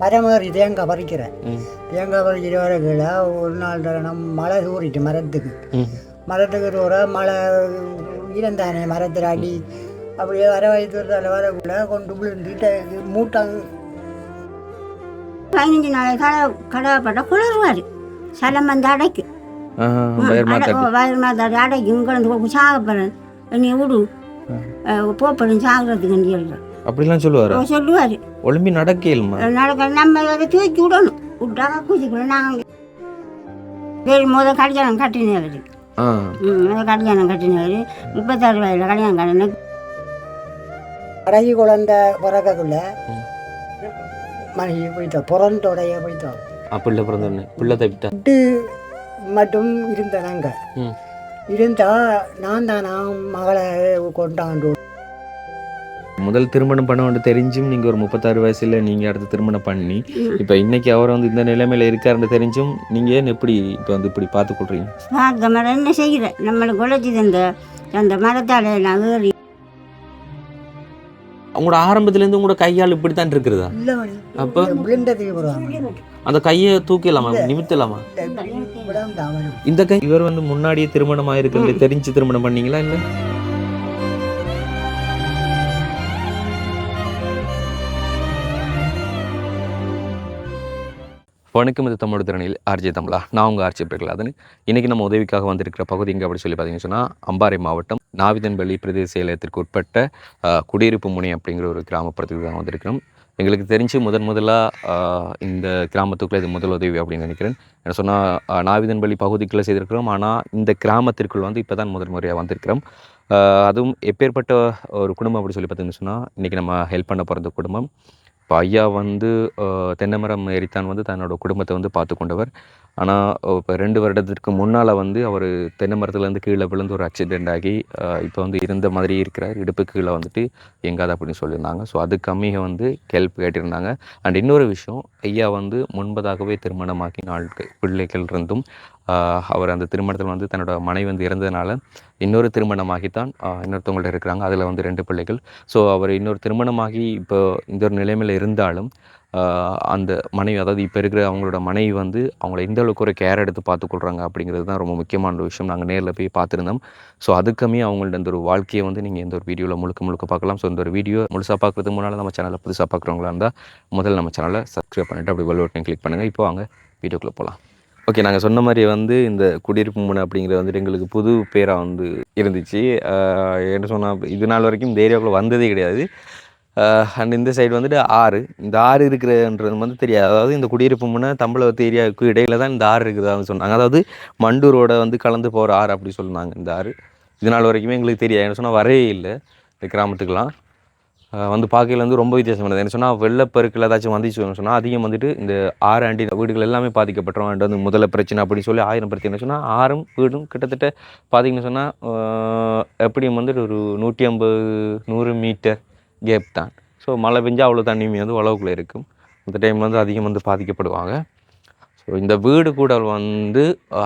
மரமேறி தேங்காய் பறிக்கிறேன். தேங்காய் பறிக்கிற வர கீழே ஒரு நாள் மழை தூரிட்டு மரத்துக்கு தூர மழை இறந்தானே மரத்தில் அடி அப்படியே வர வயது வரக்குள்ள கொண்டு விழுந்துட்டு மூட்டாங்க. 15 நாள் கடைப்பட்ட குளிர்வார் சலம் வந்து அடைக்கும் வயிறு மாதிரி அடைக்கும் இங்கே சாகப்பறேன் நீ விடு போப்படும் சாகிறதுக்கு அப்படிலாம் சொல்லுவார். ஒளிம்பி நடக்க நம்ம அதை தூக்கி விடணும் விட்டாக்க குச்சிக்கணும். நாங்கள் முதல் கல்யாணம் கட்டினவர் கல்யாணம் கட்டினவர் 36 வயதில் கல்யாணம் கட்டின கடைசி குழந்தை பிறக்கக்குள்ள மனைவி போயிட்டோம் பிறந்தோடைய போயிட்டோம். பிள்ளை பிறந்தோடனே பிள்ளை தப்பிட்டு மட்டும் இருந்த நாங்கள் இருந்தா நான் மகளை கொண்டாண்டு முதல் திருமணம் பண்ண தெரிஞ்சும் நீங்கள் ஒரு 36 வயசுல நீங்கள் அடுத்து திருமணம் பண்ணி இப்போ இன்னைக்கு அவர் வந்து இந்த நிலைமையில இருக்காருன்னு தெரிஞ்சும் நீங்கள் ஏன் எப்படி இப்போ வந்து இப்படி பார்த்துக்கொள்றீங்க? பார்க்க மரம் என்ன செய்கிறேன் நம்மளுக்கு உழைச்சிது அந்த மரத்தால் நான் ஏறி. உங்களோட ஆரம்பத்துலேருந்து உங்களோட கையால் இப்படி தான் இருக்கிறதா? அப்போ அந்த கையை தூக்கலாமா நிமித்தலாமா? இந்த கை இவர் வந்து முன்னாடியே திருமணம் ஆயிருக்கு தெரிஞ்சு திருமணம் பண்ணீங்களா இல்லை? வணக்கம், இது தமிழ் திறனில் ஆர்ஜே தமிழா. நான் உங்கள் ஆர்ஜே பிரகலாதன். இன்றைக்கி நம்ம உதவிக்காக வந்திருக்கிற பகுதி எங்கே அப்படி சொல்லி பார்த்தீங்கன்னு சொன்னால் அம்பாறை மாவட்டம் நாவிதன்பள்ளி பிரதேச செயலகத்திற்கு உட்பட்ட குடியிருப்பு முனை அப்படிங்கிற ஒரு கிராமப்புறத்துக்கு தான் வந்திருக்கிறோம். எங்களுக்கு தெரிஞ்சு முதலாக இந்த கிராமத்துக்குள்ளே இது முதல் உதவி அப்படின்னு நினைக்கிறேன். என்ன சொன்னால் நாவிதன்பள்ளி பகுதிக்குள்ளே செய்திருக்கிறோம். ஆனால் இந்த கிராமத்திற்குள் வந்து இப்போ தான் முதல் முறையாக வந்திருக்கிறோம். அதுவும் எப்பேற்பட்ட ஒரு குடும்பம் அப்படி சொல்லி பார்த்தீங்கன்னு சொன்னால் இன்றைக்கி நம்ம ஹெல்ப் பண்ண போகிற குடும்பம். இப்போ ஐயா வந்து தென்னை மரம் ஏறித்தான் வந்து தன்னோட குடும்பத்தை வந்து பார்த்து கொண்டவர். ஆனால் இப்போ 2 வருடத்திற்கு முன்னால் வந்து அவர் தென்னை மரத்துலேருந்து கீழே விழுந்து ஒரு ஆக்சிடெண்ட் ஆகி இப்போ வந்து இருந்த மாதிரி இருக்கிறார். இடுப்பு கீழே வந்துட்டு எங்காது அப்படின்னு சொல்லியிருந்தாங்க. ஸோ அதுக்கு கம்மியாக வந்து ஹெல்ப் கேட்டிருந்தாங்க. அண்ட் இன்னொரு விஷயம், ஐயா வந்து முன்பதாகவே திருமணமாக்கி 4 பிள்ளைகள் இருந்தும் அவர் அந்த திருமணத்தில் வந்து தன்னோட மனைவி வந்து இறந்ததுனால இன்னொரு திருமணமாகித்தான் இன்னொருத்தவங்கள்ட்ட இருக்கிறாங்க. அதில் வந்து 2 பிள்ளைகள். ஸோ அவர் இன்னொரு திருமணமாகி இப்போ இந்த ஒரு நிலைமையில் இருந்தாலும் அந்த மனைவி, அதாவது இப்போ இருக்கிற அவங்களோட மனைவி வந்து அவங்கள எந்த அளவுக்கு ஒரு கேர் எடுத்து பார்த்துக்கொள்கிறாங்க அப்படிங்கிறது தான் ரொம்ப முக்கியமான ஒரு விஷயம். நாங்கள் நேரில் போய் பார்த்துருந்தோம். ஸோ அதுக்குமே அவங்கள்ட்ட இந்த ஒரு வாழ்க்கையை வந்து நீங்கள் எந்த ஒரு வீடியோவில் முழுக்க பார்க்கலாம். ஸோ இந்த ஒரு வீடியோ முழுசாக பார்க்குறதுக்கு முன்னால் நம்ம சேனலை புதுசாக பார்க்குறவங்களா இருந்தால் முதல்ல நம்ம சேனலை சப்ஸ்கிரைப் பண்ணிவிட்டு அப்படி பெல் பட்டனை கிளிக் பண்ணுங்கள். இப்போ வாங்க வீடியோக்குள்ளே போகலாம். ஓகே, நாங்கள் சொன்ன மாதிரி வந்து இந்த குடியிருப்பு முனை அப்படிங்கிறது வந்துட்டு எங்களுக்கு புது பேராக வந்து இருந்துச்சு. என்ன சொன்னால் இது நாள் வரைக்கும் இந்த ஏரியாவுக்குள்ளே வந்ததே கிடையாது. அண்ட் இந்த சைடு வந்துட்டு ஆறு, இந்த ஆறு இருக்கிறன்றது வந்து தெரியாது. அதாவது இந்த குடியிருப்பு முன்னே தம்பளவத்து ஏரியாவுக்கு இடையில தான் இந்த ஆறு இருக்குதான்னு சொன்னாங்க. அதாவது மண்டூரோட வந்து கலந்து போகிற ஆறு அப்படி சொன்னாங்க. இந்த ஆறு இது நாள் வரைக்குமே எங்களுக்கு தெரியாது. என்ன சொன்னால் வரவே இல்லை இந்த கிராமத்துக்கெலாம். வந்து பார்க்கையில் வந்து ரொம்ப வித்தியாசமானது. என்ன சொன்னால் வெள்ளப்பெருக்கில் ஏதாச்சும் வந்துச்சுன்னு சொன்னால் அதிகம் வந்துட்டு இந்த ஆறு ஆண்டி வீடுகள் எல்லாமே பாதிக்கப்பட்டோம். அண்ட் வந்து முதல்ல பிரச்சனை அப்படின்னு சொல்லி 1000 பிரச்சனை சொன்னால் ஆறும் வீடும் கிட்டத்தட்ட பார்த்திங்கன்னு சொன்னால் எப்படியும் வந்துட்டு ஒரு 150-100 மீட்டர் கேப் தான். ஸோ மழை பெஞ்சால் அவ்வளோ தண்ணியுமே வந்து உழவுக்குள்ளே இருக்கும். அந்த டைம் வந்து அதிகம் வந்து பாதிக்கப்படுவாங்க. ஸோ இந்த வீடு கூட வந்து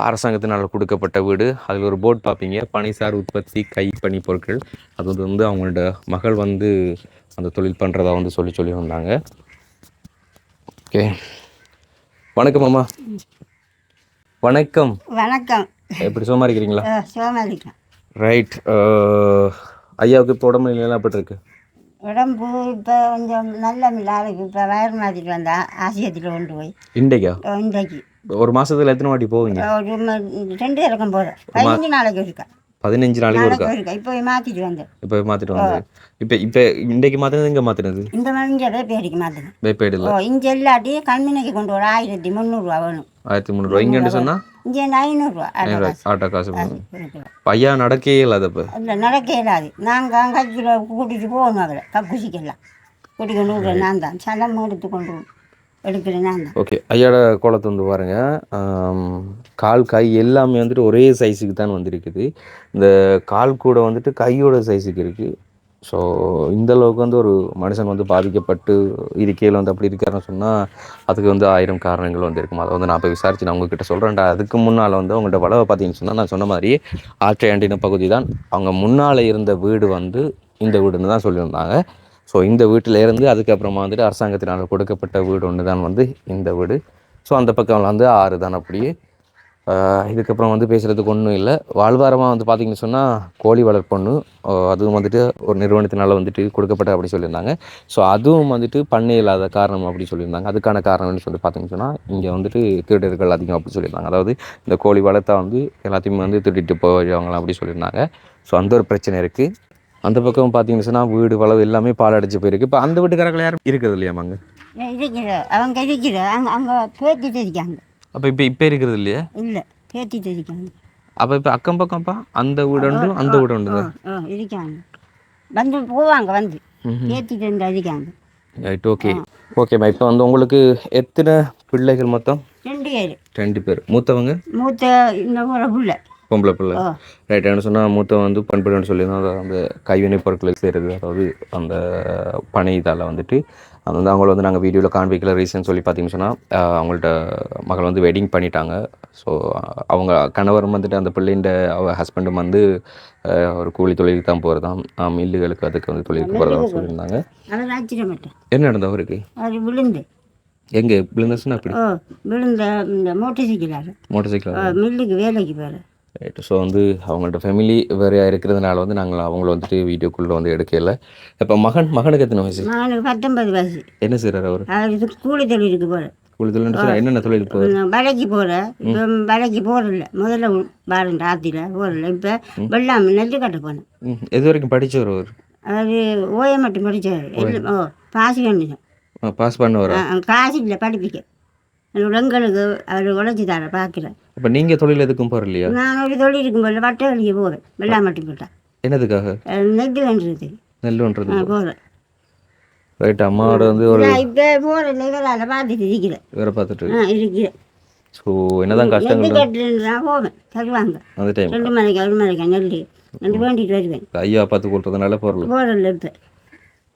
அரசாங்கத்தினால் கொடுக்கப்பட்ட வீடு. அதில் ஒரு போர்டு பார்ப்பீங்க, பனிசார் உற்பத்தி கைப்பணி பொருட்கள். அது வந்து அவங்களோட மகள் வந்து அந்த தொழில் பண்ணுறதா வந்து சொல்லி வந்தாங்க. ஓகே, வணக்கம் அம்மா. வணக்கம். எப்படி சும்மா இருக்கிறீங்களா? ரைட். ஐயாவுக்கு இப்போ உடம்பு நிலையெல்லாம் எப்படி இருக்கு? உடம்பு இப்போ கொஞ்சம் நல்ல மில்லாருக்கு. இப்போ வயர் மாற்றிட்டு வந்தேன் ஆசியத்தில் கொண்டு போய். இன்றைக்கு ஒரு மாதத்தில் எத்தனை வாட்டி போவீங்க? ஒரு 2 இறக்கம் போகிறேன். 15 நாளைக்கு இருக்கா. 15 நாளைக்கு இருக்கா? இப்போ மாற்றிட்டு வந்தேன். இப்போ இன்றைக்கு மாற்றினது இங்கே மாற்றினது? இந்த இங்கே வேப்பேடிக்கு மாற்றினேன். வேப்பேடியில் இங்கே எல்லாட்டி கண்மினைக்கு கொண்டு வர 1300 வேணும். 1300 இங்கேன்னு சொன்னால் இங்கே 500 ஆட்டோ காசு. ஐயா நடக்கவே இல்லாத இல்லை, நடக்க இல்லாது. நாங்கள் கைக்கில் கூட்டிகிட்டு போகணும். அவரை கப்புசிக்கெல்லாம் கூட்டிக்கொண்டு விடுறேன். நான் தான் சலம் எடுத்துக்கொண்டு எடுக்கிறேன். நான் தான். ஓகே, ஐயாவோட கோலத்தை வந்து பாருங்கள். கால் கை எல்லாமே வந்துட்டு ஒரே சைஸுக்கு தான் வந்துருக்குது. இந்த கால் கூட வந்துட்டு கையோட சைஸுக்கு இருக்குது. ஸோ இந்தளவுக்கு வந்து ஒரு மனுஷன் வந்து பாதிக்கப்பட்டு இருக்கையில் வந்து அப்படி இருக்காருன்னு சொன்னால் அதுக்கு வந்து 1000 காரணங்கள் வந்து இருக்கும். அதை வந்து நான் போய் விசாரித்து நான் உங்ககிட்ட சொல்கிறேன்டா. அதுக்கு முன்னால் வந்து அவங்கள்ட்ட வளவை பார்த்தீங்கன்னு சொன்னால் நான் சொன்ன மாதிரி ஆற்றை ஆண்டின பகுதி தான். அவங்க முன்னால் இருந்த வீடு வந்து இந்த வீடுன்னு தான் சொல்லியிருந்தாங்க. ஸோ இந்த வீட்டில் இருந்து அதுக்கப்புறமா வந்துட்டு அரசாங்கத்தினால் கொடுக்கப்பட்ட வீடு ஒன்று தான் வந்து இந்த வீடு. ஸோ அந்த பக்கம் வந்து 6 தான் அப்படியே. இதுக்கப்புறம் வந்து பேசுகிறதுக்கு ஒன்றும் இல்லை. வாழ்வாரமாக வந்து பார்த்திங்கன்னு சொன்னால் கோழி வளர்ப்பொண்ணு, அதுவும் வந்துட்டு ஒரு நிறுவனத்தினால் வந்துட்டு கொடுக்கப்பட்ட அப்படி சொல்லியிருந்தாங்க. ஸோ அதுவும் வந்துட்டு பண்ணை இல்லாத காரணம் அப்படி சொல்லியிருந்தாங்க. அதுக்கான காரணம்னு சொல்லி பார்த்திங்கன்னு சொன்னால் இங்கே வந்துட்டு திருடர்கள் அதிகம் அப்படி சொல்லியிருந்தாங்க. அதாவது இந்த கோழி வளர்த்தா வந்து எல்லாத்தையுமே வந்து திருடிட்டு போவாங்களாம் அப்படி சொல்லியிருந்தாங்க. ஸோ அந்த ஒரு பிரச்சனை இருக்குது. அந்த பக்கம் பார்த்திங்கன்னு சொன்னால் வீடு வளவு எல்லாமே பால் அடிச்சு போயிருக்கு. இப்போ அந்த வீட்டுக்காரர்கள் யாரும் இருக்கிறது இல்லையாமாங்க? இருக்கிற அவங்க இருக்கிற அங்கே பேத்திட்டு இருக்காங்க. அப்போ இப்போ இருக்கிறது இல்லையா? இல்லை, பேத்திட்டு இருக்காங்க. அப்போ இப்போ அக்கம் பக்கம்ப்பா அந்த வீடு உண்டு அந்த வீடு உண்டு இருக்காங்க, வந்து போவாங்க, வந்து பேத்திட்டு இருந்து இருக்காங்க. ரைட், ஓகே ஓகேம்மா. இப்போ வந்து உங்களுக்கு எத்தனை பிள்ளைகள் மொத்தம்? 2 பேர். மூத்தவங்க? மூத்த இந்த பிள்ளை பொம்பளை பிள்ளை. ரைட். என்ன சொன்னால் மூத்தவன் வந்து பண்புன்னு சொல்லியிருந்தோம். அதாவது அந்த கைவினை பொருட்களை செய்கிறது, அதாவது அந்த பனை இதால் வந்துட்டு அது வந்து அவங்கள வந்து நாங்கள் வீடியோவில் காண்பிக்கல. ரீசன் சொல்லி பார்த்தீங்கன்னு சொன்னால் அவங்கள்ட்ட மகள் வந்து வெட்டிங் பண்ணிட்டாங்க. ஸோ அவங்க கணவரும் வந்துட்டு அந்த பிள்ளைண்ட ஹஸ்பண்டும் வந்து ஒரு கூலி தொழிலுக்கு தான் போகிறதாம், மில்லுகளுக்கு அதுக்கு வந்து தொழிலுக்கு போகிறதா சொல்லியிருந்தாங்க. என்ன நடந்தது அவருக்கு? விழுந்து எங்கே விழுந்துச்சுன்னா அப்படி விழுந்த மோட்டர் சைக்கிள் மில்லுக்கு வேலைக்கு போகிற. ரைட்டு. ஸோ வந்து அவங்கள்ட்ட ஃபேமிலி வேறையாக இருக்கிறதுனால வந்து நாங்கள் அவங்கள வந்துட்டு வீடியோக்குள்ளே வந்து எடுக்கல. இப்போ மகனுக்கு எத்தனை வயசு? மகனுக்கு 19 வயசு. என்ன செய்கிறார் அவர்? அவர் கூலி தொழிலுக்கு போகிறேன். கூலி தொழில் சொன்னால் என்னென்ன தொழிலுக்கு போகிறேன்? வலைக்கு போகிறேன். இப்போ வலைக்கு போகிறதில்ல, முதல்ல பாருங்க ஆத்தில போகிறதில்ல. இப்போ வெள்ளாம நெல் கட்ட போனேன். எது வரைக்கும் படித்தவர் அவர்? அவர் ஓய மட்டும் படித்தார். பாஸ் பண்ணி பாஸ் பண்ண வர காசு இல்லை படிப்பிக்க. எங்களுக்கு அவர் உழைச்சி தர பார்க்குறேன். இப்போ நீங்கள் தொழில் எதுக்கும் போகிற இல்லையா? நான் ஒரு தொழில் இருக்கும் போது வட்ட வலிக்கு போவேன். வெள்ளாம மட்டும் போட்டேன். என்னதுக்காக? நெல் வேண்டுறது. நெல் வேண்டுறது போகிறேன். ரைட். அம்மாவோட வந்து ஒரு இப்போ போகிறேன். வேலை பார்த்துட்டு இருக்கிறேன். வேறு பார்த்துட்டு இருக்கிறேன். ஸோ என்னதான் கஷ்டங்கள் நான் போவேன், தருவாங்க அந்த டைம். 2 மணிக்கு 1 மணிக்கு நெல் வேண்டிட்டு வருவேன். ஐயா பார்த்து கொடுத்ததுனால போகிறதில்ல இப்போ.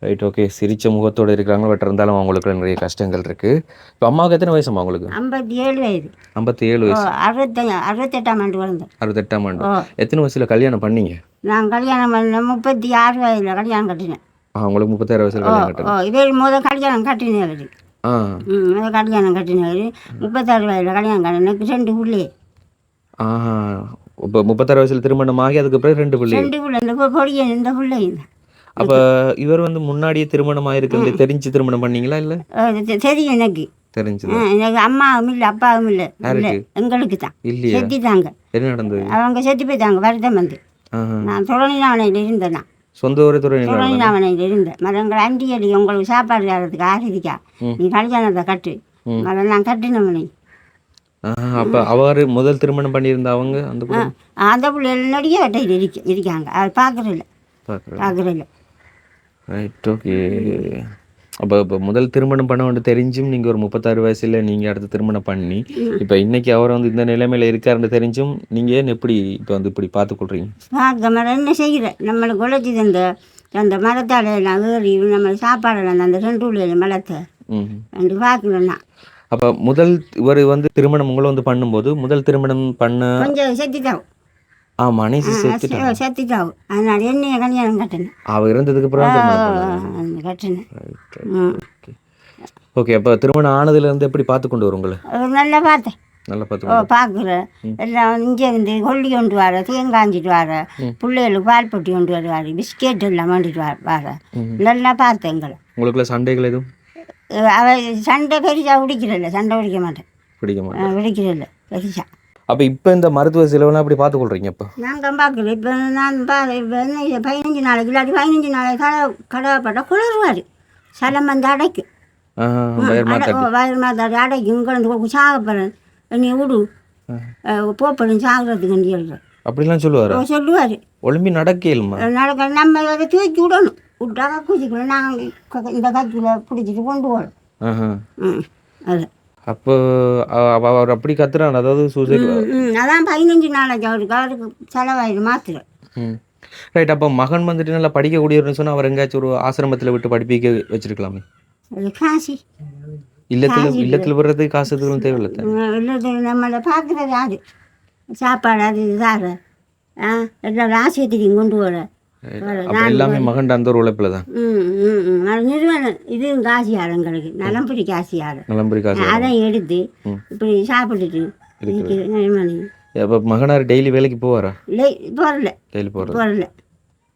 Right, okay. சிரித்த முகத்தோடு இருக்கிறாங்க. பட் இருந்தாலும் அவங்களுக்கு நிறைய கஷ்டங்கள் இருக்குது. இப்போ அம்மாவுக்கு எத்தனை வயசுமா உங்களுக்கு? 57 வயது. 57 வயசு. 68ஆம் ஆண்டு வளர்ந்தேன். 68ஆம் ஆண்டு. எத்தனை வயசில் கல்யாணம் பண்ணீங்க? நான் கல்யாணம் பண்ண 36 வயதில் கல்யாணம் கட்டினேன். உங்களுக்கு 36 வயசில் கல்யாணம் கட்டினேன். இவர் முதல் கல்யாணம் கட்டினவர். முதல் கல்யாணம் கட்டினவர் 36 வயதில் கல்யாணம் கட்டினேன். எனக்கு 2 பிள்ளை. இப்போ 36 வயசில் திருமணம் ஆகி அதுக்கப்புறம் 2 பிள்ளை. 2 பிள்ளை. இந்த பொடிய இந்த பிள்ளைங்க. அப்போ இவர் வந்து முன்னாடியே திருமணம் ஆயிருக்கு, தெரிஞ்சு திருமணம் பண்ணீங்களா? இல்லை தெரியும், எனக்கு தெரிஞ்சது. எனக்கு அம்மாவும் இல்லை அப்பாவும் இல்லை, எங்களுக்கு தான் செத்துட்டாங்க. என்ன நடந்தது? அவங்க செத்து போயிட்டாங்க வருடம் வந்து. நான் துறநிலாவணையில் இருந்தேன். நான் சொந்த ஊர் துறநிலாவணையில் இருந்தேன். மரங்கள் அண்டியடி உங்களுக்கு சாப்பாடு தரதுக்கு ஆசிரிக்கா நீ கல்யாணத்தை கட்டு மரம் நான் கட்டினவனை. அப்போ அவர் முதல் திருமணம் பண்ணியிருந்த அவங்க அந்த பிள்ளைகள் நடிகை வட்டையில் இருக்காங்க. அது பார்க்குறதில்ல. Right, okay. அப்போ இப்போ முதல் திருமணம் பண்ண வந்து தெரிஞ்சும் நீங்கள் ஒரு 36 வயசில் நீங்கள் அடுத்து திருமணம் பண்ணி இப்போ இன்னைக்கு அவர் வந்து இந்த நிலைமையில் இருக்காருன்னு தெரிஞ்சும் நீங்கள் ஏன் எப்படி இப்போ வந்து இப்படி பார்த்துக்கொள்றீங்க? பார்க்க மரம் என்ன செய்கிறேன், நம்மளுக்கு உழைச்சி அந்த மரத்தால் நான் ஏறி நம்ம சாப்பாடு அந்த 2 உள்ள மரத்தை ரெண்டு பார்க்கணும்னா. அப்போ முதல் இவர் வந்து திருமணம் உங்களை வந்து பண்ணும்போது முதல் திருமணம் பண்ண கொஞ்சம் செத்துட்டாவும். மனைவி செத்துட்டாவும். அதனால என்னைய கல்யாணம் கட்டினேன். அவள் இருந்ததுக்கு அப்புறம் கட்டினேன். ஓகே. அப்போ திருமணம் ஆனதுலேருந்து எப்படி பார்த்து கொண்டு வரும் உங்களை? நல்லா பார்த்தேன். நல்லா பார்த்து பார்க்குறேன். எல்லாம் இங்கே வந்து கொல்லி கொண்டு வர, தேங்காஞ்சிட்டு வர, பிள்ளைகளுக்கு பால் பொட்டி கொண்டு வருவார், பிஸ்கெட் எல்லாம் வாங்கிட்டு வர. நல்லா பார்த்தேன். எங்களை உங்களுக்குள்ள சண்டைகள் எதுவும்? சண்டை பெருசாக பிடிக்கிறதில்ல. சண்டை பிடிக்க மாட்டேன். பிடிக்கிறதில்ல பெருசாக. அப்போ இப்போ இந்த மருத்துவ செலவுலாம் அப்படி பார்த்துக்கொள்றீங்க? இப்போ நாங்கள் பார்க்குறோம். இப்போ நான் இப்போ என்ன 15 நாளைக்கு இல்லாட்டி 15 நாளைக்கு கடவைப்பட்டால் குளிர்வார். சலம் வந்து அடைக்கும். வயிறு மாத்தாடி அடைக்கும். இங்கே சாகப்படுறேன் நீ விடு போப்படும் சாகிறதுக்கு சொல்கிறேன் அப்படிலாம் சொல்லுவார். ஒளிம்பி நடக்க நம்ம அதை தூக்கி விடணும். விட்டாக்கா குச்சிக்கணும். நாங்கள் இந்த கத்தியில் பிடிச்சிட்டு கொண்டு போகணும். அது அப்போ அவர் அப்படி கத்துறான். அதாவது அதான் 15 நாளைக்கு அவருக்கு செலவாயிரு மாத்திரம். ரைட். அப்போ மகன் வந்துட்டு நல்லா படிக்கக்கூடியவர்னு சொன்னால் அவர் எங்கேயாச்சும் ஒரு ஆசிரமத்தில் விட்டு படிப்பிக்க வச்சிருக்கலாமே? காசி இல்லத்தில் வர்றதுக்கு காசு எதுவும் தேவையில்லை. இல்லத்தில் நம்மளை பார்க்குறது யாரு சாப்பாடு அது இது தார எல்லாம் ஆசிரியத்தையும் கொண்டு வர அப்போ எல்லாமே மகண்ட அந்த ஒரு உழைப்பில் தான். நிறுவனம் இது காசியாரங்களுக்கு நலம்புரி காசியாரம் நலம்புரி காசு. அதை எடுத்து இப்படி சாப்பிட்டுட்டு அப்போ மகனார் டெய்லி வேலைக்கு போவாரா? இல்லை போகல, டெய்லி போகிறது போகல,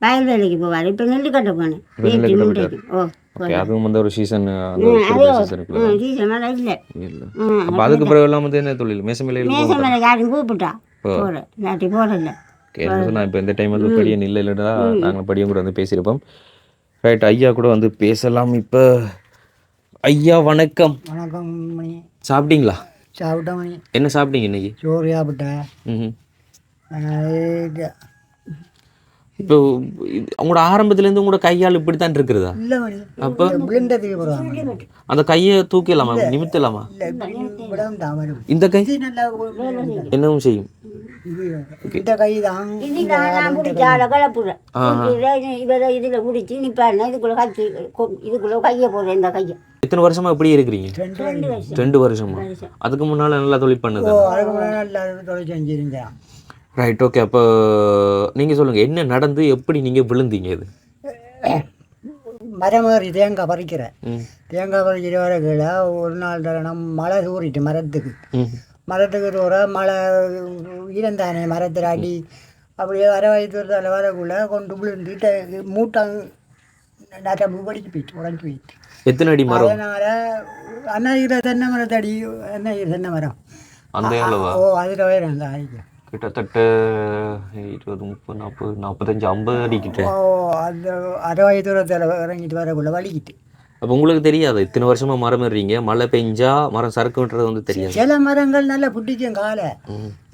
வயல் வேலைக்கு போவார். இப்போ நெல்லுக்கட்டை போனேன். அதுவும் வந்து ஒரு சீசன் சீசன் மேலே இல்லை. அப்போ அதுக்கு பிறகு எல்லாம் வந்து என்ன தொழில்? மேசம் வேலையில் மேசம் மேலே யாரும் கூப்பிட்டா போகிறேன், இல்லாட்டி போகிறதில்ல. நான் இப்போ இந்த டைம் வந்து படியன் இல்லை இல்லைன்னா நாங்கள் படியும் கூட வந்து பேசியிருப்போம். ரைட், ஐயா கூட வந்து பேசலாம். இப்போ ஐயா வணக்கம். வணக்கம் மணி. சாப்பிட்டீங்களா? சாப்பிட்டேன் மணி. என்ன சாப்பிட்டீங்க இன்னைக்கு? சோறு சாப்பிட்டேன். இப்போ உங்களோட ஆரம்பத்துலேருந்து உங்களோட கையால் இப்படி தான் இருக்கிறதா? இல்லை மணி. அப்போ விழுந்ததுக்கு போகிறாங்க. அந்த கையை தூக்கலாமா, நிமித்தலாமா? இந்த கை என்னவும் செய்யும். இந்த கை தான் இதில் பிடிச்சி நிப்பாருனா இதுக்குள்ள கத்தி இதுக்குள்ள கையை போடுறேன். இந்த கையை எத்தனை வருஷமா இப்படி இருக்கிறீங்க? 2 வருஷமா? அதுக்கு முன்னால நல்லா தொழில் பண்ணுது? அதுக்கு முன்னாடி நல்லா தொழில் செஞ்சிருந்தேன். Right, okay. அப்போ நீங்கள் சொல்லுங்கள், என்ன நடந்து எப்படி நீங்கள் விழுந்தீங்க? இது மரம் ஏறி தேங்காய் பறிக்கிறேன். தேங்காய் பறிக்கிற வர கீழே ஒரு நாள் தரணும் மழை தூரிட்டு மரத்துக்கு தூர மழை ஈரந்தானே மரத்தில் அடி அப்படியே வர வயதுல வரக்குள்ள கொண்டு விழுந்துட்டு மூட்டம் நரம்பு படிச்சு போயிட்டு உடஞ்சி போயிட்டு. எத்தனை அடி மரம்? அதனால அண்ணா தென்னை மரத்தடி என்ன தென்னை மரம் அந்த அதில் வயிறு அந்த ஆயிடுச்சு. கிட்டத்தட்ட 20, 30, 40, 45, 50 அடிக்கிட்டு. அந்த அரை வயது தூரத்தில் இறங்கிட்டு வரக்குள்ள வலிக்கிட்டு. அப்போ உங்களுக்கு தெரியாது இத்தனை வருஷமா மரம் ஏறுறீங்க, மழை பெஞ்சா மரம் சறுக்கு விட்டுறது வந்து தெரியாது? சில மரங்கள் நல்லா பிடிக்கும் காலை.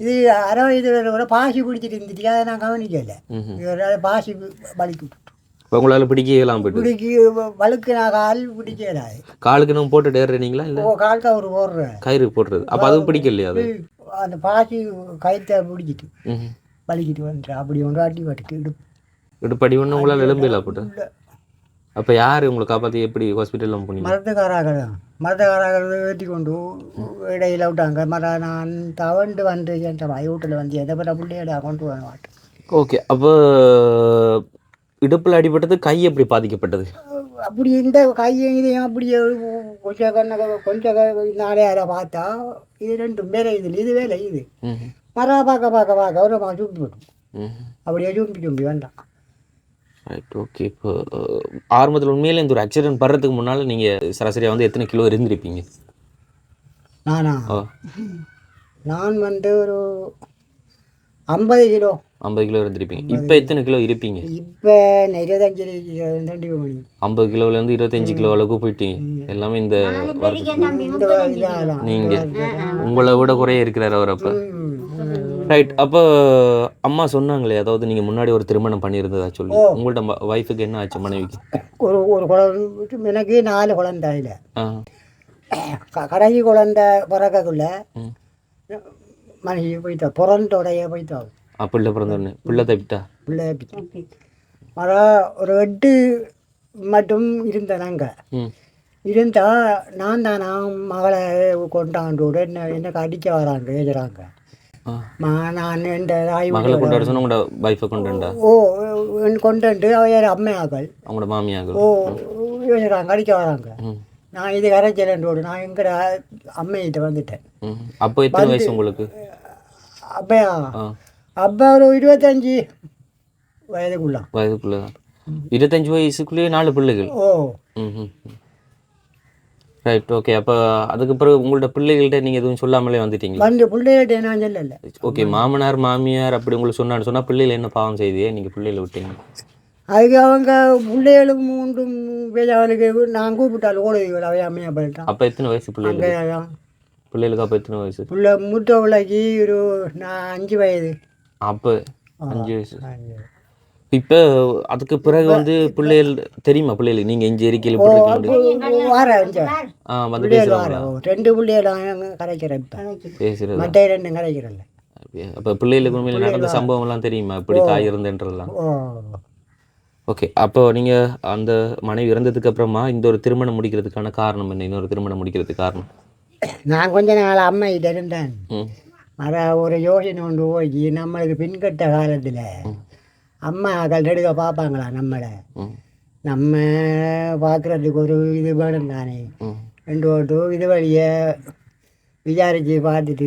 இது அரை வயது கூட பாசி பிடிச்சிட்டு இருந்துச்சு, அதை நான் கவனிக்கல. பாசி வலிக்கு விட்டுட்டு. இப்போ உங்களால் பிடிக்கலாம் வழுக்கு நான் கால் பிடிக்கலாது. காலுக்கு நம்ம போட்டு ஏறுறீங்களா? இல்லை கால் கவுரு போடுறேன், கயிறு போடுறது. அப்போ அது பிடிக்கலையா? அது அந்த பாசி கயிற்றை பிடிச்சிட்டு வலிக்கிட்டு வந்துட்டு அப்படி ஒன்று அடி பட்டுட்டு இடுப்படி ஒன்று உங்களால் எலும்பில போட்டு. அப்போ யார் உங்களை காப்பாற்றி எப்படி ஹாஸ்பிட்டலில் போனீங்க? மரத்துக்காராக ஏற்றி கொண்டு இடையில விட்டாங்க. நான் தவண்டு வந்து என் வீட்டில் வந்து எதை பற்றி பிள்ளையிட கொண்டு வர மாட்டேன். ஓகே, அப்போ இடுப்பில் அடிபட்டது, கை எப்படி பாதிக்கப்பட்டது? அப்படி இந்த கையை இதையும் அப்படியே கொஞ்சம் நாளையார பார்த்தா இது ரெண்டும் வேலை இது வேலை இது மரம் பார்க்க ஒரு சும்பி விடும். அப்படியே சும்பி வேண்டாம். Right, okay. இப்போ ஆரம்பத்தில் உண்மையிலே இந்த ஒரு ஆக்சிடென்ட் படுறதுக்கு முன்னால் நீங்கள் சராசரியாக வந்து எத்தனை கிலோ இருந்திருப்பீங்க? நான் வந்து ஒரு 50 கிலோ. 50 கிலோ இருந்திருப்பீங்க. இப்போ எத்தனை கிலோ இருப்பீங்க? இப்போ 25 50 கிலோலேருந்து 25 கிலோ அளவுக்கு போயிட்டீங்க. எல்லாமே இந்த நீங்கள் உங்களை விட குறைய இருக்கிறார் அவர். அப்போ ரைட். அப்போ அம்மா சொன்னாங்களே, அதாவது நீங்கள் முன்னாடி ஒரு திருமணம் பண்ணியிருந்ததா சொல்லி, உங்கள்ட்ட ஒய்ஃபுக்கு என்ன ஆச்சு, மனைவிக்கு? ஒரு குழந்தை, எனக்கு 4 குழந்தை. அதில் கடைசி குழந்தை பிறக்கக்குள்ள மனைவி போயிட்டா, பிறந்தோடைய போயிட்டா. பிள்ளை பிறந்தோடனே பிள்ளை தப்பிட்டா? பிள்ளை ஒரு 8 மட்டும் இருந்தேன். நாங்கள் இருந்தால் நான் மகளை கொண்டாண்டோடு என்ன அடிக்க வராங்க எழுதுறாங்க. நான் என் கொண்டு அவர் அம்மையாக்கள் அவங்களோட மாமியாக்கள் எழுதுறாங்க, அடிக்க வராங்க. நான் இது கரைச்சலோடு நான் எங்கட அம்மையிட்ட வந்துட்டேன். அப்போ எத்தனை வயசு உங்களுக்கு? அப்பையா அப்போ ஒரு 25 வயதுக்குள்ள தான். 25 வயசுக்குள்ளேயே 4 பிள்ளைகள். Right, okay. அப்போ அதுக்கு பிறகு உங்களோட பிள்ளைகள்கிட்ட நீங்கள் எதுவும் சொல்லாமலே வந்துட்டீங்க? பிள்ளைகள்கிட்ட நான் சொல்லல. ஓகே, மாமனார் மாமியார் அப்படி உங்களுக்கு சொன்னால் பிள்ளைகள் என்ன பாவம் செய்தியே நீங்கள் பிள்ளைகளை விட்டீங்க? அதுக்கு அவங்க பிள்ளைகளும் மூன்றும் அவனுக்கு நான் கூப்பிட்டாலும் ஓடுவீங்களா அவையா அம்மையா பண்ணிட்டான். அப்போ எத்தனை வயசு பிள்ளைகளுக்கு? அப்போ எத்தனை வயசு? பிள்ளை மூத்த பிள்ளைக்கு ஒரு 5 வயது. அப்போ 5 வயசு. இப்போ அதுக்கு பிறகு வந்து பிள்ளைகள் தெரியுமா? பிள்ளைகளுக்கு நீங்கள் இஞ்சி அறிக்கையில் போட்டுருக்கீங்க? வந்து பேசுகிறாங்களா? 2 பிள்ளைகள் கரைக்கிறேன். இப்போ பேசுகிறது மற்ற 2 கரைக்கிறேன்ல. அப்போ பிள்ளைகளுக்கு உண்மையில் நடந்த சம்பவம்லாம் தெரியுமா, இப்படி தாய் இருந்தேன்றதுலாம்? ஓகே. அப்போ நீங்கள் அந்த மனைவி இறந்ததுக்கு அப்புறமா இந்த ஒரு திருமணம் முடிக்கிறதுக்கான காரணம் என்ன? இன்னொரு திருமணம் முடிக்கிறதுக்கு காரணம்? நான் கொஞ்ச நாள் அம்மையிட்ட இருந்தேன். ஒரு யோசனை ஒன்று போய் நம்மளுக்கு பின்கட்ட காலத்தில் அம்மாக்கள் நெடுக்க பார்ப்பாங்களா நம்மளை, நம்ம பார்க்குறதுக்கு ஒரு இது வேணும் தானே. ரெண்டு ஓட்டு இது வழியை விசாரித்து பார்த்துட்டு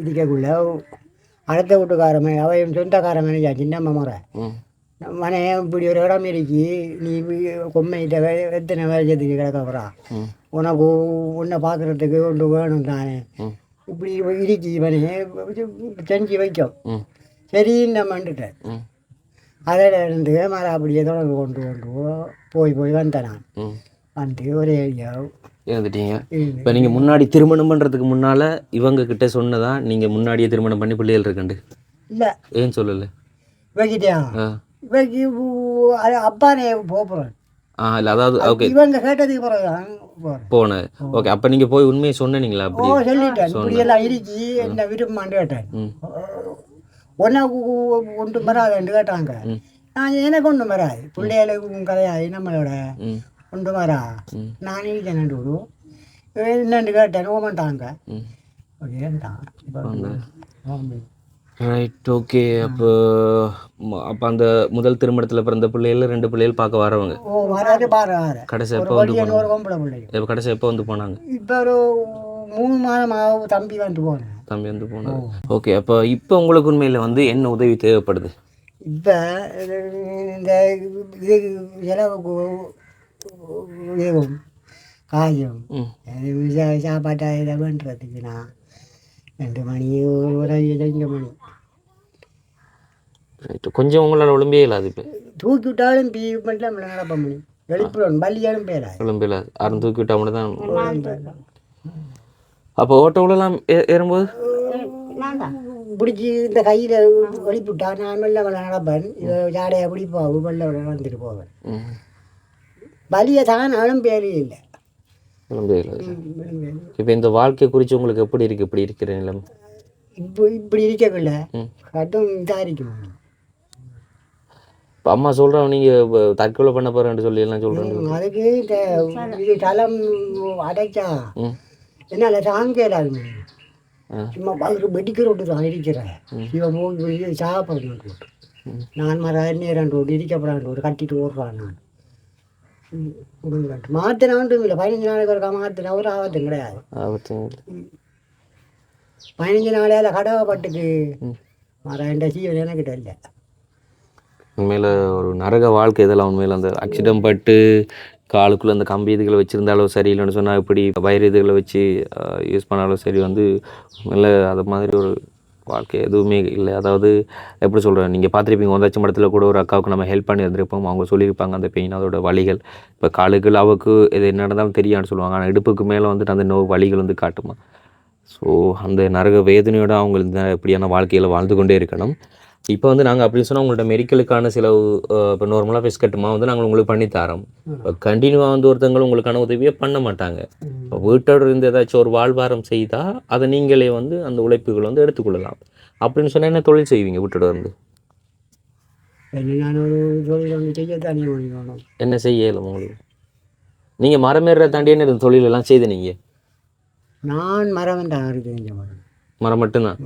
இருக்கக்குள்ள அடுத்த வீட்டுக்காரமே அவையும் சொந்தக்காரமேனு சின்னம்மா முறை மனே இப்படி ஒரு இடம் இருக்கி, நீ கொம்மையிட்ட எத்தனை வருஷத்துக்கு கிடக்க போகிறா, உனக்கு உன்னை பார்க்குறதுக்கு ஒன்று வேணும் தானே. இப்படி இருக்கி மனே செஞ்சு வைக்கும். சரின்னு நம்ம வந்துட்டேன். அதில் இருந்து மரம் அப்படியே தொடர்பு கொண்டு போய் வந்தேன். நான் வந்து ஒரே ஐடியா இருந்துட்டீங்க. இப்போ நீங்கள் முன்னாடி திருமணம் பண்ணுறதுக்கு முன்னால் இவங்க கிட்ட சொன்னதான் நீங்கள் முன்னாடியே திருமணம் பண்ணி பிள்ளைகள் இருக்கண்டு? இல்லை. ஏன் சொல்லலை? வைக்கிட்டியா வைக்கி அப்பானே போகிறேன். இல்லை அதாவது ஓகே இவங்க கேட்டதுக்கு பிறகு போனேன். ஓகே, அப்போ நீங்கள் போய் உண்மையை சொன்னீங்களா? அப்படி சொல்லிட்டேன். இப்படி எல்லாம் இருக்கி என்ன விரும்பமான்னு கேட்டேன். உனக்கு ஒன்று வராதுன்னு கேட்டாங்க. நான் எனக்கு ஒன்று வராது, பிள்ளைகளுக்கு கதையாது நம்மளோட ஒன்று வரா. நான் இருக்கேன் என்னென்னு கேட்டேன். ஓமன்ட்டாங்க. Right, okay. அப்போ அந்த முதல் திருமணத்தில் பிறந்த பிள்ளைகள் 2 பிள்ளைகள் பார்க்க வரவங்க கடைசி எப்போ வந்து இப்போ கடைசி எப்போ வந்து போனாங்க? இப்போ ஒரு 3 மாதம் தம்பி வந்து போனாங்க. ஓகே, இப்போ உங்களுக்கு உண்மையில் வந்து என்ன உதவி தேவைப்படுது? இப்போ இந்த இது செலவுக்கு உதவும் காயும் சாப்பாட்டை இதை பண்ணுறதுக்கு நான் 2 மணி ஒரு 2 மணி கொஞ்சம் உங்களால் ஒழும்பே இல்லாது. இப்போ தூக்கி விட்டாலும் பீ பண்ணலாம் நடப்ப முடியும். எழுப்பிடும் பள்ளியாலும் பேராது ஒழும்பில்லாது. யாரும் தூக்கி விட்டா மட்டும் தான். அப்போ ஓட்டோலாம் ஏறும்போது பிடிச்சி இந்த கையில் ஒழிப்புட்டா நான் வெள்ள நடப்பேன். ஜாடையை பிடிப்பாவும் வெள்ள வந்துட்டு போவேன். வலியை தானாலும் பேரே இல்லை. இப்போ இந்த வாழ்க்கை குறித்து உங்களுக்கு எப்படி இருக்கு? இப்படி இருக்கிற நிலம் இப்படி இருக்கக்குள்ள கட்டும் இதாக இருக்கும். இப்போ அம்மா சொல்கிறோம் நீங்கள் தற்கொலை பண்ண போகிறேன்னு சொல்லி எல்லாம் சொல்கிறேன். அதுக்கு இந்த இது தளம் அடைச்சா என்னால் தாங்க இல்லாது. சும்மா அதுக்கு வெடிக்கிற விட்டு தான் இருக்கிறேன். இவன் போய் சாப்பிடணும் போட்டு நான் மரம் நேரம் ரோடு இடிக்கப்படான் ரோடு கட்டிட்டு ஓடுறான். நான் மாற்றினா ஒன்றும் இல்லை. 15 நாளைக்கு ஒருக்கா மாற்றினா ஒரு ஆபத்தும் கிடையாது. 15 நாளையால் கடவைப்பட்டுக்கு மரம் என்ற ஜீவன் எனக்கிட்ட இல்லை. உண்மையில் ஒரு நரக வாழ்க்கை இதெல்லாம். உண்மையில் அந்த ஆக்சிடென்ட் பட்டு காலுக்குள்ளே அந்த கம்பி இதுகளை வச்சுருந்தாலும் சரியில்லைன்னு சொன்னால், இப்படி வயிறு இதுகளை வச்சு யூஸ் பண்ணாலும் சரி, வந்து உண்மையில் அது மாதிரி ஒரு வாழ்க்கை எதுவுமே இல்லை. அதாவது எப்படி சொல்கிறேன், நீங்கள் பார்த்துருப்பீங்க வந்தாச்சும் படத்தில் கூட ஒரு அக்காவுக்கு நம்ம ஹெல்ப் பண்ணி வந்திருப்போம். அவங்க சொல்லியிருப்பாங்க அந்த பெயின், அதோட வலிகள். இப்போ காலுக்கு அவுக்கு இது என்ன நடந்தாலும் தெரியான்னு சொல்லுவாங்க. ஆனால் இடுப்புக்கு மேலே வந்துட்டு அந்த நோய் வலிகள் வந்து காட்டுமா. ஸோ அந்த நரக வேதனையோடு அவங்க இந்த இப்படியான வாழ்க்கையில் வாழ்ந்து கொண்டே இருக்கணும். இப்போ வந்து நாங்கள் அப்படின்னு சொன்னால் உங்கள்கிட்ட மெடிக்கலுக்கான செலவு இப்போ நார்மலாக ஃபீஸ் கட்டுமா வந்து நாங்கள் உங்களுக்கு பண்ணித்தரோம். இப்போ கண்டினியூவாக வந்து ஒருத்தங்களும் உங்களுக்கான உதவியே பண்ண மாட்டாங்க. இப்போ வீட்டோடு இருந்து ஏதாச்சும் ஒரு வாழ்வாரம் செய்தால் அதை நீங்களே வந்து அந்த உழைப்புகள் வந்து எடுத்துக்கொள்ளலாம். அப்படின்னு சொன்னால் என்ன தொழில் செய்வீங்க வீட்டோட இருந்து? என்ன செய்யலாம் உங்களுக்கு? நீங்கள் மரமேற தாண்டி என்ன தொழிலெல்லாம் செய்து நீங்கள்? நான் மரம் தான் இருக்கேன். மரம் மட்டும்தான்?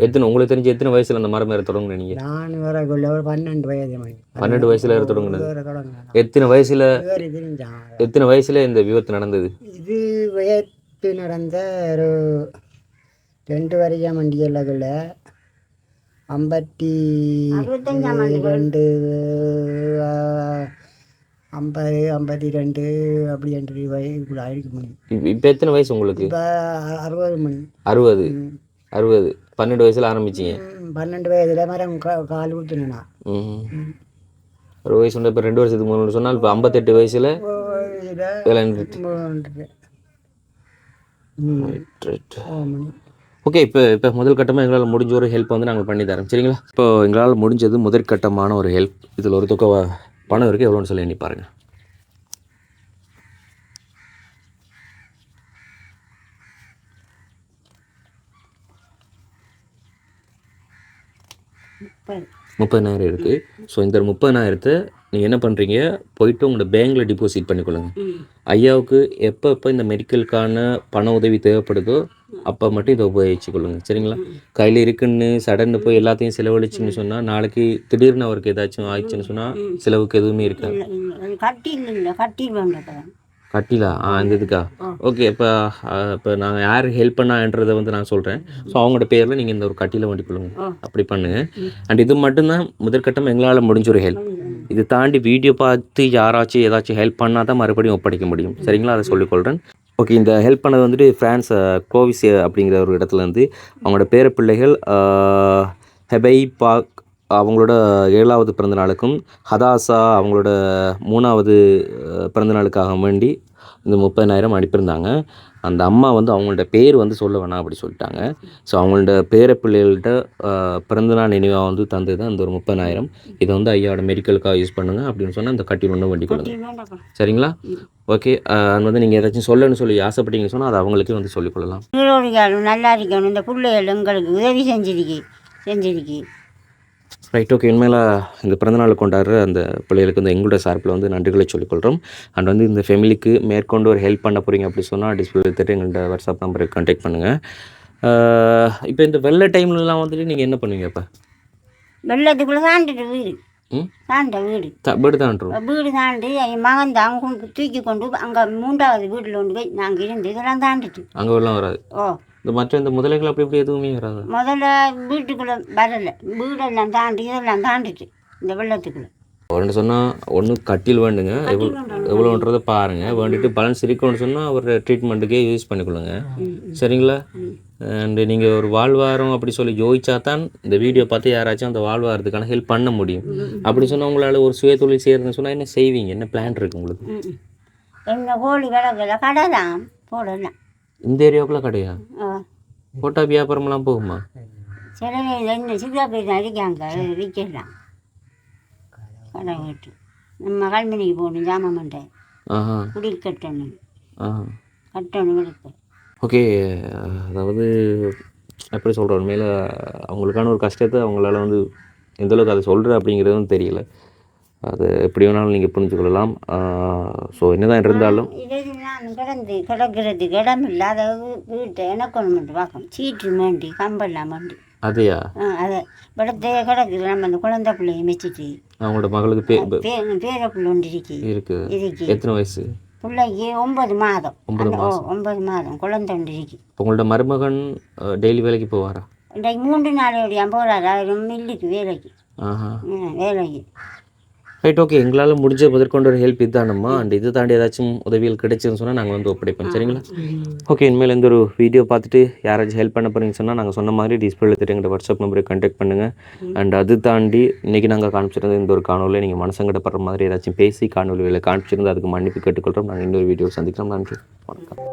எத்தனை உங்களுக்கு தெரிஞ்சு எத்தனை வயசுல அந்த மரம் ஏற தொடங்குன நீங்க? நான் வரக்குள்ள ஒரு 12 வயது. 12 வயசுல ஏற தொடங்குனது. எத்தனை வயசுல இந்த விபத்து நடந்தது? இது விபத்து நடந்த ஒரு 2 வருஷம் வண்டியல்லக்குள்ள 52 50 52 அப்படி 2 வயதுக்குள்ள ஆயிருக்கு மணி. இப்போ எத்தனை வயசு உங்களுக்கு? இப்போ 60 மணி. 60 12 வயசுல ஆரம்பிச்சிங்க? 12 வயதுல மரம் கால் ஊற்றுனா. ஒரு வயசு உண்டு. இப்போ 2 வருஷத்துக்கு முன்னாடி சொன்னால் இப்போ 58 வயசுல ஓகே. இப்போ முதல் கட்டமாக எங்களால் முடிஞ்ச ஒரு ஹெல்ப் வந்து நாங்கள் பண்ணி தரோம், சரிங்களா? இப்போ எங்களால் முடிஞ்சது முதற்கட்டமான ஒரு ஹெல்ப். இதில் ஒரு தொகை பணம் இருக்குது, எவ்வளோன்னு சொல்லி எண்ணி பாருங்கள். $30,000 இருக்குது. ஸோ இந்த 30,000 நீங்கள் என்ன பண்ணுறீங்க, போயிட்டு உங்களோட பேங்கில் டிபாசிட் பண்ணிக்கொள்ளுங்க. ஐயாவுக்கு எப்போ இந்த மெடிக்கலுக்கான பண உதவி தேவைப்படுதோ அப்போ மட்டும் இதை உபயோகிச்சுக்கொள்ளுங்க சரிங்களா. கையில் இருக்குன்னு சடன்னு போய் எல்லாத்தையும் செலவழிச்சுன்னு சொன்னால் நாளைக்கு திடீர்னு அவருக்கு ஏதாச்சும் ஆயிடுச்சுன்னு சொன்னால் செலவுக்கு எதுவுமே இருக்காது. கட்டில் வேண்டாம். கட்டிலா இந்த இதுக்கா ஓகே. இப்போ நாங்கள் யார் ஹெல்ப் பண்ணான்றதை வந்து நான் சொல்கிறேன். ஸோ அவங்களோட பேரில் நீங்கள் இந்த ஒரு கட்டியில் வண்டி கொள்ளுங்க அப்படி பண்ணுங்க. அண்ட் இது மட்டும்தான் முதற்கட்டம் எங்களால் முடிஞ்ச ஒரு ஹெல்ப். இது தாண்டி வீடியோ பார்த்து யாராச்சும் ஏதாச்சும் ஹெல்ப் பண்ணால் தான் மறுபடியும் ஒப்படைக்க முடியும் சரிங்களா. அதை சொல்லிக்கொள்கிறேன். ஓகே, இந்த ஹெல்ப் பண்ணது வந்துட்டு ஃப்ரான்ஸ் கோவிஸ் அப்படிங்கிற ஒரு இடத்துலேருந்து அவங்களோட பேர பிள்ளைகள் ஹெபை பாக் அவங்களோட 7வது பிறந்தநாளுக்கும் ஹதாசா அவங்களோட 3வது பிறந்தநாளுக்காக வேண்டி இந்த 30,000 அனுப்பியிருந்தாங்க. அந்த அம்மா வந்து அவங்கள்ட்ட பேர் வந்து சொல்ல வேணாம் அப்படி சொல்லிட்டாங்க. ஸோ அவங்கள்ட்ட பேர பிள்ளைகள்கிட்ட பிறந்தநாள் நினைவாக வந்து தந்தது தான் அந்த ஒரு 30,000. இதை வந்து ஐயாவோட மெடிக்கலுக்காக யூஸ் பண்ணுங்கள் அப்படின்னு சொன்னால் அந்த கட்டி ஒன்று வண்டி கொடுங்க சரிங்களா. ஓகே, அது வந்து நீங்கள் ஏதாச்சும் சொல்லணும்னு சொல்லி ஆசைப்பட்டீங்கன்னு சொன்னால் அது அவங்களுக்கே வந்து சொல்லிக்கொள்ளலாம். நல்லா இருக்கணும், இந்த பிள்ளைகள் எங்களுக்கு உதவி செஞ்சிருக்கு. Right, okay. உண்மையில் இந்த பிறந்தநாள் கொண்டாடுற அந்த பிள்ளைகளுக்கு வந்து எங்களோட சார்பில் வந்து நன்றிகளை சொல்லிக்கொள்கிறோம். அண்ட் வந்து இந்த ஃபேமிலிக்கு மேற்கொண்டு ஒரு ஹெல்ப் பண்ண போகிறீங்க அப்படி சொன்னால் டிஸ்பிளே எடுத்துகிட்டு எங்கள்கிட்ட வாட்ஸ்அப் நம்பருக்கு கான்டாக்ட் பண்ணுங்கள். இப்போ இந்த வெள்ளை டைம்லலாம் வந்துட்டு நீங்கள் என்ன பண்ணுவீங்க? இப்போ வெள்ளத்துக்குள்ளே தாண்டிட்டு வீடு வீடு தாண்டி என் மகன் தான் அங்கே தூக்கி கொண்டு அங்கே 3வது வீட்டில் கொண்டு போய் நாங்கள் இருந்து இதெல்லாம் தாண்டிட்டு அங்கே வெள்ளம் வராது. இந்த முதலைகள் அப்படி இப்படி எதுவுமே வராது. முதல்ல வீட்டுக்குள்ளே வரலை, வீடெல்லாம் தாண்டி இதெல்லாம் தாண்டிட்டு இந்த வெள்ளத்துக்குள்ளே. ஒன்று சொன்னால் ஒன்று கட்டில் வேண்டுங்க, எவ்வளோன்றதை பாருங்கள். வேண்டிட்டு பலன்ஸ் இருக்குன்னு சொன்னால் ஒரு ட்ரீட்மெண்ட்டுக்கே யூஸ் பண்ணிக்கொள்ளுங்க சரிங்களா. அண்டு நீங்கள் ஒரு வாழ்வாரம் அப்படி சொல்லி யோசிச்சா தான் இந்த வீடியோ பார்த்து யாராச்சும் அந்த வாழ்வாரத்துக்கான ஹெல்ப் பண்ண முடியும். அப்படி சொன்னால் உங்களால் ஒரு சுய தொழில் செய்கிறதுன்னு சொன்னால் என்ன செய்வீங்க? என்ன பிளான் இருக்குது உங்களுக்கு? என்ன கோழி கிடக்கல கடை தான் போடலாம். இந்த ஏரியாவுக்குள்ள கடையா? போட்டா வியாபாரம்லாம் போகுமா? சில என்ன சித்தா போய் அடிக்காங்க விற்கலாம். கடை வீட்டு நம்ம கல்மணிக்கு போகணும், ஜாமான் மண்டை குடில் கட்டணும் இருக்கு. ஓகே, அதாவது எப்படி சொல்கிற உண்மையில் அவங்களுக்கான ஒரு கஷ்டத்தை அவங்களால வந்து எந்தளவுக்கு அதை சொல்கிற அப்படிங்கிறதும் தெரியல. அது எப்படி வேணாலும் நீங்கள் புரிஞ்சுக்கொள்ளலாம். ஸோ என்னதான் இருந்தாலும் கிடக்கிறதுக்கு இடம் இல்லாத வீட்டை எனக்கு ஒன்று மட்டும் பார்க்கணும். சீட்டு மாண்டி கம்பெல்லாம் மாண்டி அதையா அதை விடத்தே கிடக்குது. நம்ம அந்த குழந்தை பிள்ளைய வச்சுட்டு அவங்களோட மகளுக்கு பேர பிள்ளை ஒன்று இருக்கு. எத்தனை வயசு பிள்ளைக்கு 9 மாதம். 9 மாதம் குழந்தை ஒன்று இருக்கு. உங்களோட மருமகன் டெய்லி வேலைக்கு போவாரா? இன்றைக்கு 3 நாளையோடைய போகிறாரு. அவர் மில்லுக்கு வேலைக்கு. Right, okay. எங்களால் முடிஞ்ச முதற்கொண்டு ஒரு ஹெல்ப் இதுதானம்மா. அண்ட் இது தாண்டி ஏதாச்சும் உதவிகள் கிடைச்சுன்னு சொன்னால் நாங்கள் வந்து ஒப்படைப்போம் சரிங்களா. ஓகே, இனிமேல் இந்த ஒரு வீடியோ பார்த்துட்டு யாராச்சும் ஹெல்ப் பண்ண போகிறீங்கன்னு சொன்னால் நாங்கள் சொன்ன மாதிரி டிஸ்பிளே எடுத்துகிட்டு எங்களோட வாட்ஸ்அப் நம்பருக்கு கான்டாக்ட் பண்ணுங்கள். அண்ட் அது தாண்டி இன்றைக்கி நாங்கள் காமிச்சிருந்த இந்த ஒரு காணொலியில் நீங்கள் மனசங்கடப்படுற மாதிரி ஏதாச்சும் பேசி காணொலிகளை காமிச்சிருந்து அதுக்கு மன்னிப்பு கேட்டுக்கொள்கிறோம். நாங்கள் இன்னொரு வீடியோ சந்திக்கலாம். நன்றி, வணக்கம்.